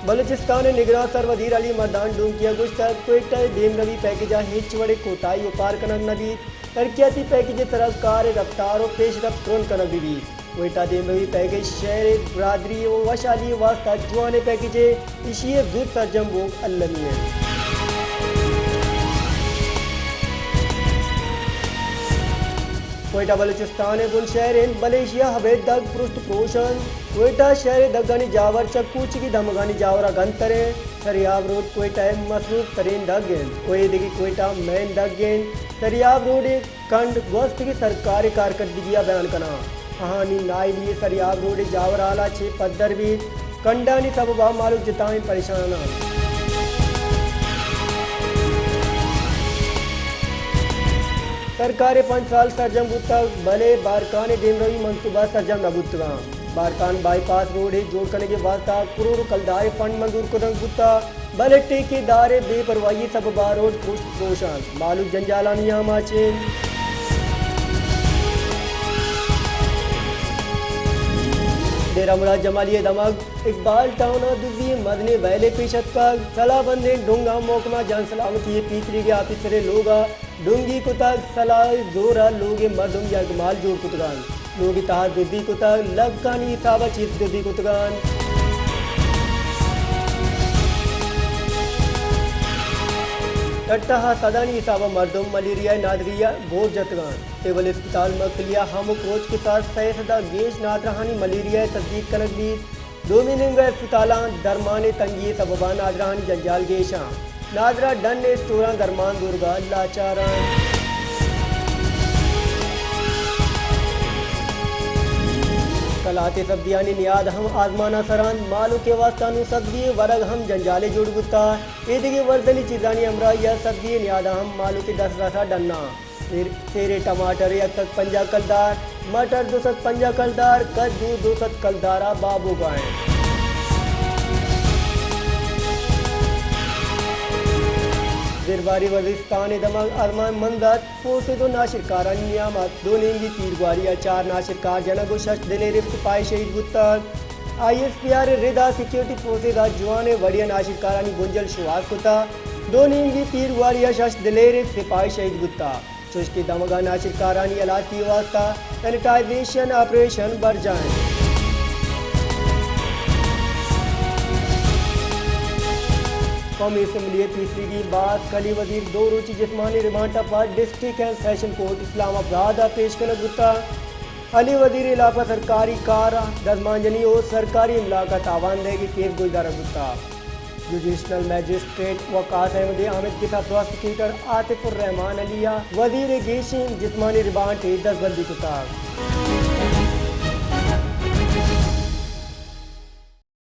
बलूचिस्तान निगरान सरवजीर अली मर्दान डूंकिया गुश्तक कोयटा देम रवि पैकेज हिच वड़े कोटाई व पार कनक नबी तरक्याती पैकेज तरक्कार रफ्तार और पेशरफ तुरंत कनक भी कोयटा देम रवि पैकेज शहर बरादरी व वशाली वास्ता जुआने पैकेज इशिए जुद सरजम वो अल्लमी है। कोयटा बलूचिस्तान बुन शहर मलेशिया हवेद दग पृष्ठ पोषण कोयटा शहर दगानी जावर चक्कूची की धमगानी जावरा गंतरे सरियाब रोड कोयटा मसरूफ तरीन दगेन कोई दिगी कोयटा मैन दगेन सरियाब रोड कंड वस्त की सरकारी कारकर्दगियां बयान करना कहानी नाइली सरियाब रोड जावर आला छे पद्दर भी कंडानी सबबा मालूम जिताएं परेशान सरकार 5 साल सरजम गुत्ता भले बारकान डेमरवी मंसूबा सरजम नबुत्तगा बारकान बाईपास रोड जोड़ करने के वास्ता करोड़ कलदार फंड मंजूर करन गुत्ता भले ठेकेदार बेपरवाही सबबा रोड पृष्ठ पोषण मालूम जंजालानिया माचे डेरा मुराद जमालिया दमग इकबाल टाउन दुजी मदनी वैले पेशत का सलाह बंदे डोंगा मोकमा जान सलामती पीतरी के ऑफिसरे लोगा डोंगी कुता सलाह जोरा लोगे मर्दम या गमाल जोड़ कुतगान लोगी तहार दुदी कुता लगकानी साबा चीज दुदी कुतगान टट्टा सदानी साबा मर्दम मलेरिया नादरिया बोर जतगान टेबल अस्पताल मकलिया हम कोच के साथ सैसदा गेश नादरहानी मलेरिया तस्दीक कनक भी डोमिनिंग अस्पताल दरमान तंगी सबबा नादरहानी जंजाल गेशा नादरा डन स्टोरा दरमान दुर्गा लाचारा कलाते सब्दियानी नियाद हम आजमाना सरान मालू के वास्तानु सब्दी वरग हम जंजाले जुड़ गुत्ता एदिगे वर्दली चीजानी अमरा या सब्दी नियाद हम मालू के 10 रसा डन्ना फिर तेरे टमाटर एक तक 50 कलदार मटर 250 कलदार कद्दू 200 कलदारा बाबू गाय दिरबारी वजिस्तान दमग अरमान मंदत फोसे दो नाशिरकारा नियामत दो नेंगी तीरगवारिया 4 नाशिरकार जनगो शश दिलेरे सिपाही शहीद गुत्तर ISPR रिदा सिक्योरिटी फोर्सेस दा जवाने वड़िया नाशिरकारानी गुंजल शुवास कुता दो नेंगी तीरगवारिया शश दिलेरे सिपाही शहीद गुत्ता चुश्की दमगा नाशिरकारानी अलाती वास्ता सैनिटाइजेशन ऑपरेशन बढ़ जाए कौमी असम्बली तीसरी की बात कली वजीर दो रोची जिस्मानी रिमांड पर district and session court Islamabad पेश कर गुत्ता अली वजीर इलाका सरकारी कार दसमांजनी और सरकारी इमला का तावान देगी केस गुजदारा गुत्ता जुडिशनल मैजिस्ट्रेट वकास अहमद आमिद के साथ प्रोसिक्यूटर आतिफुर रहमान अलिया वजीर गेशिन जिस्मानी रिमांड 10 बंदी कुत्ता